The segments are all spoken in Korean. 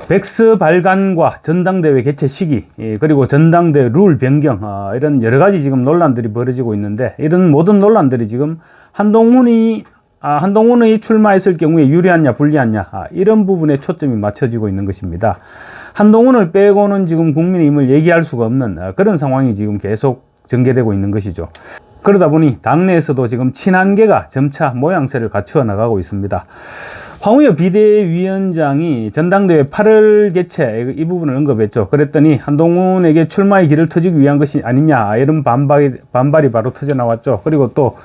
백서 발간과 전당대회 개최 시기, 그리고 전당대회 룰 변경, 이런 여러 가지 지금 논란들이 벌어지고 있는데, 이런 모든 논란들이 지금 한동훈의 출마했을 경우에 유리하냐 불리하냐, 이런 부분에 초점이 맞춰지고 있는 것입니다. 한동훈을 빼고는 지금 국민의힘을 얘기할 수가 없는 그런 상황이 지금 계속 전개되고 있는 것이죠. 그러다 보니 당내에서도 지금 친한계가 점차 모양새를 갖추어 나가고 있습니다. 황우여 비대위원장이 전당대회 8월 개최 이 부분을 언급했죠. 그랬더니 한동훈에게 출마의 길을 터주기 위한 것이 아니냐, 이런 반발이 바로 터져 나왔죠. 그리고 또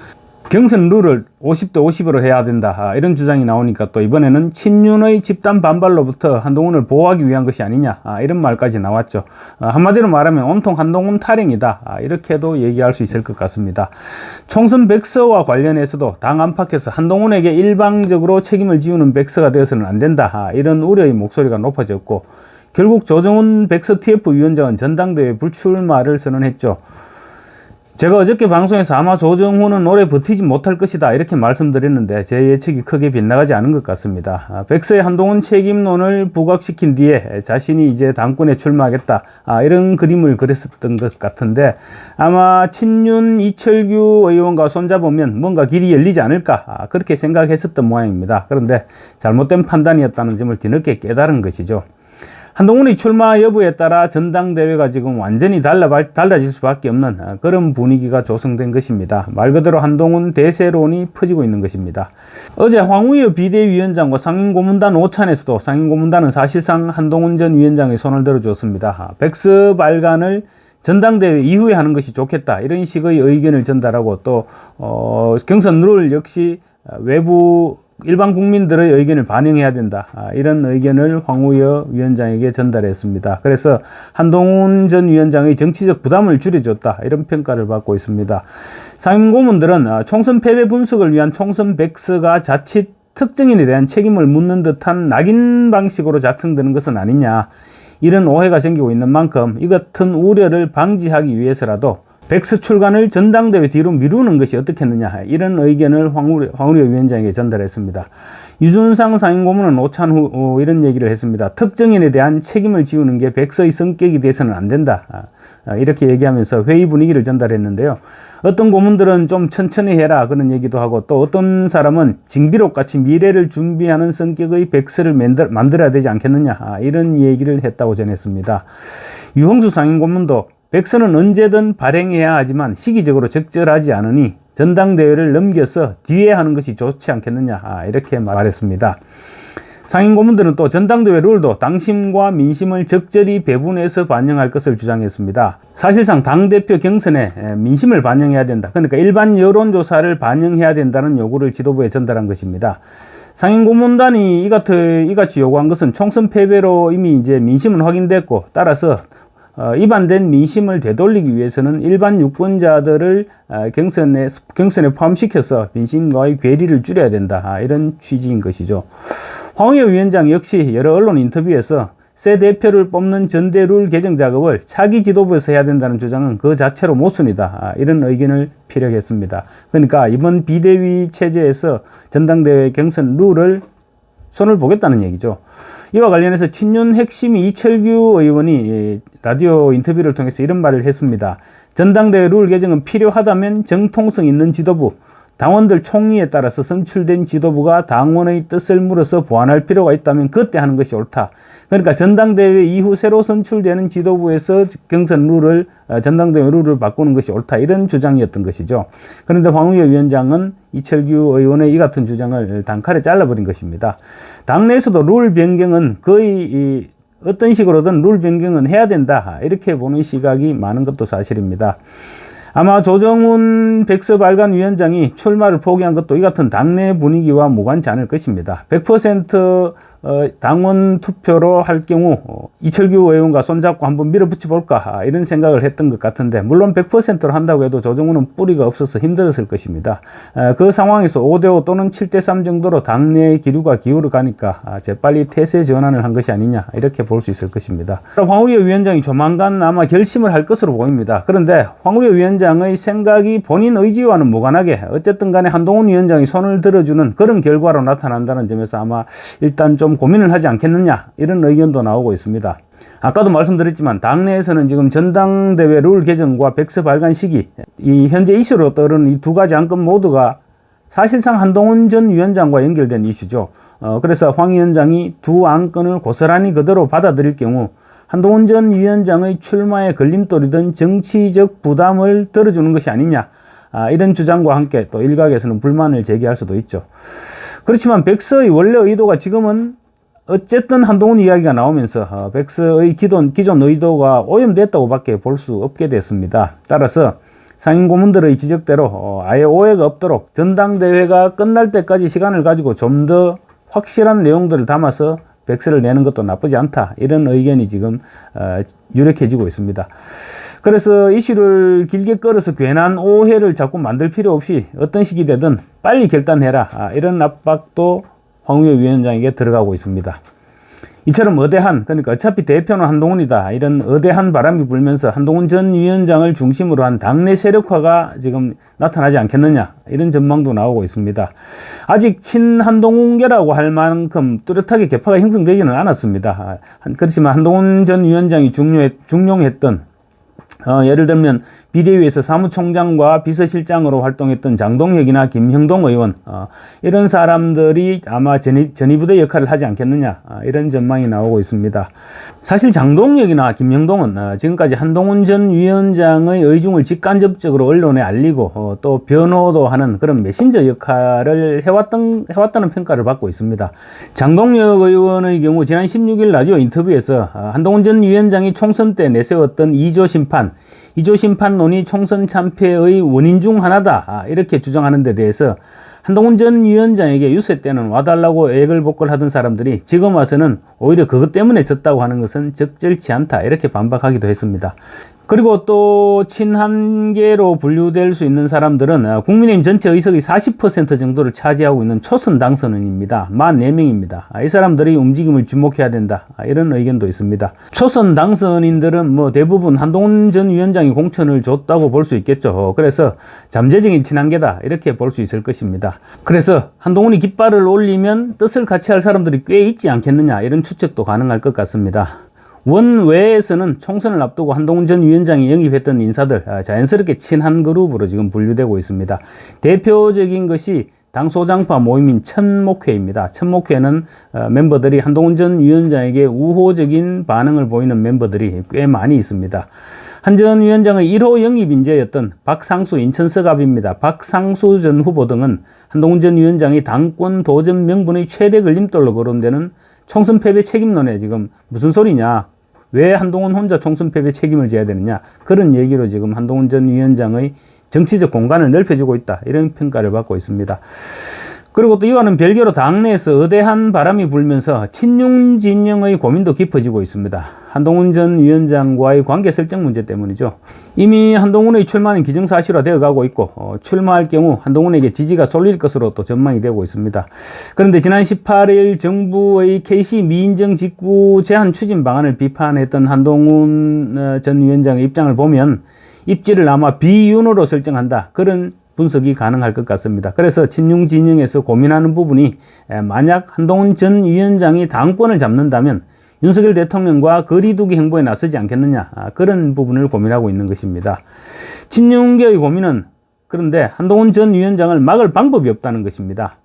경선 룰을 50대 50으로 해야 된다, 이런 주장이 나오니까 또 이번에는 친윤의 집단 반발로부터 한동훈을 보호하기 위한 것이 아니냐, 이런 말까지 나왔죠. 한마디로 말하면 온통 한동훈 타령이다, 이렇게도 얘기할 수 있을 것 같습니다. 총선 백서와 관련해서도 당 안팎에서 한동훈에게 일방적으로 책임을 지우는 백서가 되어서는 안 된다, 이런 우려의 목소리가 높아졌고, 결국 조정훈 백서 TF 위원장은 전당대회 불출마를 선언했죠. 제가 어저께 방송에서 아마 조정훈은 오래 버티지 못할 것이다, 이렇게 말씀드렸는데 제 예측이 크게 빗나가지 않은 것 같습니다. 백서의 한동훈 책임론을 부각시킨 뒤에 자신이 이제 당권에 출마하겠다, 이런 그림을 그렸었던 것 같은데, 아마 친윤 이철규 의원과 손잡으면 뭔가 길이 열리지 않을까, 그렇게 생각했었던 모양입니다. 그런데 잘못된 판단이었다는 점을 뒤늦게 깨달은 것이죠. 한동훈의 출마 여부에 따라 전당대회가 지금 완전히 달라질 수밖에 없는 그런 분위기가 조성된 것입니다. 말 그대로 한동훈 대세론이 퍼지고 있는 것입니다. 어제 황우여 비대위원장과 상임고문단 오찬에서도 상임고문단은 사실상 한동훈 전 위원장의 손을 들어줬습니다. 백서 발간을 전당대회 이후에 하는 것이 좋겠다, 이런 식의 의견을 전달하고, 또 경선 룰 역시 외부 일반 국민들의 의견을 반영해야 된다, 이런 의견을 황우여 위원장에게 전달했습니다. 그래서 한동훈 전 위원장의 정치적 부담을 줄여줬다, 이런 평가를 받고 있습니다. 상임고문들은 총선 패배 분석을 위한 총선 백서가 자칫 특정인에 대한 책임을 묻는 듯한 낙인 방식으로 작성되는 것은 아니냐, 이런 오해가 생기고 있는 만큼 이 같은 우려를 방지하기 위해서라도 백서 출간을 전당대회 뒤로 미루는 것이 어떻겠느냐, 이런 의견을 황우여 위원장에게 전달했습니다. 유준상 상임고문은 오찬 후 이런 얘기를 했습니다. 특정인에 대한 책임을 지우는 게 백서의 성격이 돼서는 안 된다, 이렇게 얘기하면서 회의 분위기를 전달했는데요. 어떤 고문들은 좀 천천히 해라, 그런 얘기도 하고, 또 어떤 사람은 징비록같이 미래를 준비하는 성격의 백서를 만들어야 되지 않겠느냐, 이런 얘기를 했다고 전했습니다. 유홍수 상임고문도 백서는 언제든 발행해야 하지만 시기적으로 적절하지 않으니 전당대회를 넘겨서 뒤에 하는 것이 좋지 않겠느냐, 이렇게 말했습니다. 상임고문들은 또 전당대회 룰도 당심과 민심을 적절히 배분해서 반영할 것을 주장했습니다. 사실상 당대표 경선에 민심을 반영해야 된다, 그러니까 일반 여론조사를 반영해야 된다는 요구를 지도부에 전달한 것입니다. 상임고문단이 이같이 요구한 것은 총선 패배로 이미 이제 민심은 확인됐고, 따라서 입안된 민심을 되돌리기 위해서는 일반 유권자들을 경선에 포함시켜서 민심과의 괴리를 줄여야 된다, 이런 취지인 것이죠. 황우여 위원장 역시 여러 언론 인터뷰에서 새 대표를 뽑는 전대룰 개정 작업을 차기 지도부에서 해야 된다는 주장은 그 자체로 모순이다, 이런 의견을 피력했습니다. 그러니까 이번 비대위 체제에서 전당대회 경선 룰을 손을 보겠다는 얘기죠. 이와 관련해서 친윤 핵심이 이철규 의원이 라디오 인터뷰를 통해서 이런 말을 했습니다. 전당대회 룰 개정은 필요하다면 정통성 있는 지도부, 당원들 총의에 따라서 선출된 지도부가 당원의 뜻을 물어서 보완할 필요가 있다면 그때 하는 것이 옳다. 그러니까 전당대회 이후 새로 선출되는 지도부에서 전당대회 룰을 바꾸는 것이 옳다, 이런 주장이었던 것이죠. 그런데 황우여 위원장은 이철규 의원의 이 같은 주장을 단칼에 잘라버린 것입니다. 당내에서도 룰 변경은 거의 어떤 식으로든 룰 변경은 해야 된다, 이렇게 보는 시각이 많은 것도 사실입니다. 아마 조정훈 백서 발간 위원장이 출마를 포기한 것도 이 같은 당내 분위기와 무관지 않을 것입니다. 100% 당원 투표로 할 경우 이철규 의원과 손잡고 한번 밀어붙여 볼까, 이런 생각을 했던 것 같은데, 물론 100%로 한다고 해도 조정훈은 뿌리가 없어서 힘들었을 것입니다. 그 상황에서 5대5 또는 7대3 정도로 당내의 기류가 기울어 가니까 재빨리 태세 전환을 한 것이 아니냐, 이렇게 볼 수 있을 것입니다. 황우여 위원장이 조만간 아마 결심을 할 것으로 보입니다. 그런데 황우여 위원장의 생각이 본인 의지와는 무관하게 어쨌든 간에 한동훈 위원장이 손을 들어주는 그런 결과로 나타난다는 점에서 아마 일단 좀 좀 고민을 하지 않겠느냐, 이런 의견도 나오고 있습니다. 아까도 말씀드렸지만 당내에서는 지금 전당대회 룰 개정과 백서 발간 시기, 이 현재 이슈로 떠오르는 이 두 가지 안건 모두가 사실상 한동훈 전 위원장과 연결된 이슈죠. 그래서 황 위원장이 두 안건을 고스란히 그대로 받아들일 경우 한동훈 전 위원장의 출마에 걸림돌이든 정치적 부담을 덜어주는 것이 아니냐, 이런 주장과 함께 또 일각에서는 불만을 제기할 수도 있죠. 그렇지만 백서의 원래 의도가 지금은 어쨌든 한동훈 이야기가 나오면서 백서의 기존 의도가 오염됐다고 밖에 볼 수 없게 됐습니다. 따라서 상임 고문들의 지적대로 아예 오해가 없도록 전당대회가 끝날 때까지 시간을 가지고 좀 더 확실한 내용들을 담아서 백서를 내는 것도 나쁘지 않다, 이런 의견이 지금 유력해지고 있습니다. 그래서 이슈를 길게 끌어서 괜한 오해를 자꾸 만들 필요 없이 어떤 식이 되든 빨리 결단해라, 이런 압박도 황우여 위원장에게 들어가고 있습니다. 이처럼 어대한, 그러니까 어차피 대표는 한동훈이다, 이런 어대한 바람이 불면서 한동훈 전 위원장을 중심으로 한 당내 세력화가 지금 나타나지 않겠느냐, 이런 전망도 나오고 있습니다. 아직 친한동훈계라고 할 만큼 뚜렷하게 격파가 형성되지는 않았습니다. 그렇지만 한동훈 전 위원장이 중용했던 예를 들면 비대위에서 사무총장과 비서실장으로 활동했던 장동혁이나 김형동 의원, 이런 사람들이 아마 전위부대 역할을 하지 않겠느냐, 이런 전망이 나오고 있습니다. 사실 장동혁이나 김형동은 지금까지 한동훈 전 위원장의 의중을 직간접적으로 언론에 알리고 또 변호도 하는 그런 메신저 역할을 해왔다는 평가를 받고 있습니다. 장동혁 의원의 경우 지난 16일 라디오 인터뷰에서 한동훈 전 위원장이 총선 때 내세웠던 2조 심판론이 총선 참패의 원인 중 하나다, 이렇게 주장하는 데 대해서 한동훈 전 위원장에게 유세 때는 와달라고 애걸복걸하던 사람들이 지금 와서는 오히려 그것 때문에 졌다고 하는 것은 적절치 않다, 이렇게 반박하기도 했습니다. 그리고 또 친한계로 분류될 수 있는 사람들은 국민의힘 전체 의석의 40% 정도를 차지하고 있는 초선 당선인입니다. 44명입니다. 이 사람들이 움직임을 주목해야 된다, 이런 의견도 있습니다. 초선 당선인들은 뭐 대부분 한동훈 전 위원장이 공천을 줬다고 볼 수 있겠죠. 그래서 잠재적인 친한계다, 이렇게 볼 수 있을 것입니다. 그래서 한동훈이 깃발을 올리면 뜻을 같이 할 사람들이 꽤 있지 않겠느냐, 이런 추측도 가능할 것 같습니다. 원외에서는 총선을 앞두고 한동훈 전 위원장이 영입했던 인사들 자연스럽게 친한 그룹으로 지금 분류되고 있습니다. 대표적인 것이 당 소장파 모임인 천목회입니다. 천목회는 멤버들이 한동훈 전 위원장에게 우호적인 반응을 보이는 멤버들이 꽤 많이 있습니다. 한 전 위원장의 1호 영입 인재였던 박상수 인천서갑입니다. 박상수 전 후보 등은 한동훈 전 위원장이 당권 도전 명분의 최대 걸림돌로 거론되는 총선 패배 책임론에 지금 무슨 소리냐, 왜 한동훈 혼자 총선 패배 책임을 져야 되느냐, 그런 얘기로 지금 한동훈 전 위원장의 정치적 공간을 넓혀주고 있다, 이런 평가를 받고 있습니다. 그리고 또 이와는 별개로 당내에서 어대한 바람이 불면서 친윤 진영의 고민도 깊어지고 있습니다. 한동훈 전 위원장과의 관계 설정 문제 때문이죠. 이미 한동훈의 출마는 기정사실화 되어가고 있고 출마할 경우 한동훈에게 지지가 쏠릴 것으로 또 전망이 되고 있습니다. 그런데 지난 18일 정부의 KC 미인정 직구 제한 추진 방안을 비판했던 한동훈 전 위원장의 입장을 보면 입지를 아마 비윤으로 설정한다, 그런 분석이 가능할 것 같습니다. 그래서 친윤 진영에서 고민하는 부분이 만약 한동훈 전 위원장이 당권을 잡는다면 윤석열 대통령과 거리두기 행보에 나서지 않겠느냐, 그런 부분을 고민하고 있는 것입니다. 친윤계의 고민은 그런데 한동훈 전 위원장을 막을 방법이 없다는 것입니다.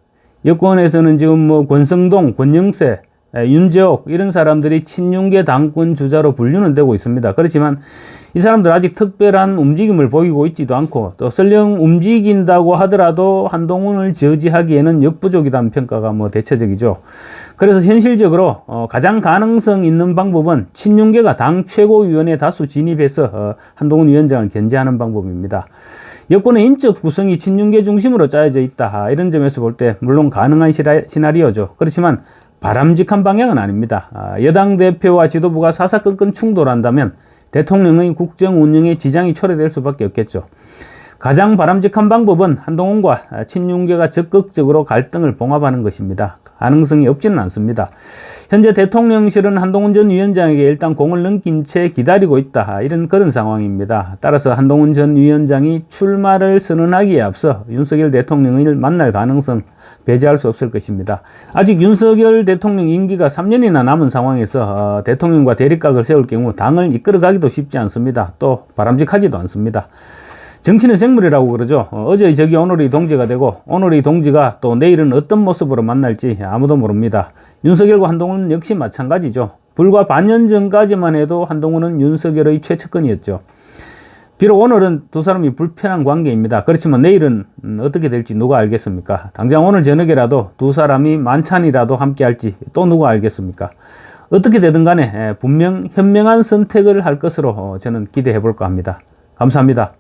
여권에서는 지금 뭐 권성동, 권영세, 윤재옥 이런 사람들이 친윤계 당권 주자로 분류는 되고 있습니다. 그렇지만 이 사람들 아직 특별한 움직임을 보이고 있지도 않고 또 설령 움직인다고 하더라도 한동훈을 저지하기에는 역부족이라는 평가가 뭐 대체적이죠. 그래서 현실적으로 가장 가능성 있는 방법은 친윤계가 당 최고위원회 다수 진입해서 한동훈 위원장을 견제하는 방법입니다. 여권의 인적 구성이 친윤계 중심으로 짜여져 있다, 이런 점에서 볼 때 물론 가능한 시나리오죠. 그렇지만 바람직한 방향은 아닙니다. 여당 대표와 지도부가 사사건건 충돌한다면 대통령의 국정 운영에 지장이 초래될 수밖에 없겠죠. 가장 바람직한 방법은 한동훈과 친윤계가 적극적으로 갈등을 봉합하는 것입니다. 가능성이 없지는 않습니다. 현재 대통령실은 한동훈 전 위원장에게 일단 공을 넘긴 채 기다리고 있다. 그런 상황입니다. 따라서 한동훈 전 위원장이 출마를 선언하기에 앞서 윤석열 대통령을 만날 가능성 배제할 수 없을 것입니다. 아직 윤석열 대통령 임기가 3년이나 남은 상황에서 대통령과 대립각을 세울 경우 당을 이끌어가기도 쉽지 않습니다. 또 바람직하지도 않습니다. 정치는 생물이라고 그러죠. 어제의 적이 오늘의 동지가 되고 오늘의 동지가 또 내일은 어떤 모습으로 만날지 아무도 모릅니다. 윤석열과 한동훈은 역시 마찬가지죠. 불과 반년 전까지만 해도 한동훈은 윤석열의 최측근이었죠. 비록 오늘은 두 사람이 불편한 관계입니다. 그렇지만 내일은 어떻게 될지 누가 알겠습니까? 당장 오늘 저녁에라도 두 사람이 만찬이라도 함께 할지 또 누가 알겠습니까? 어떻게 되든 간에 분명 현명한 선택을 할 것으로 저는 기대해 볼까 합니다. 감사합니다.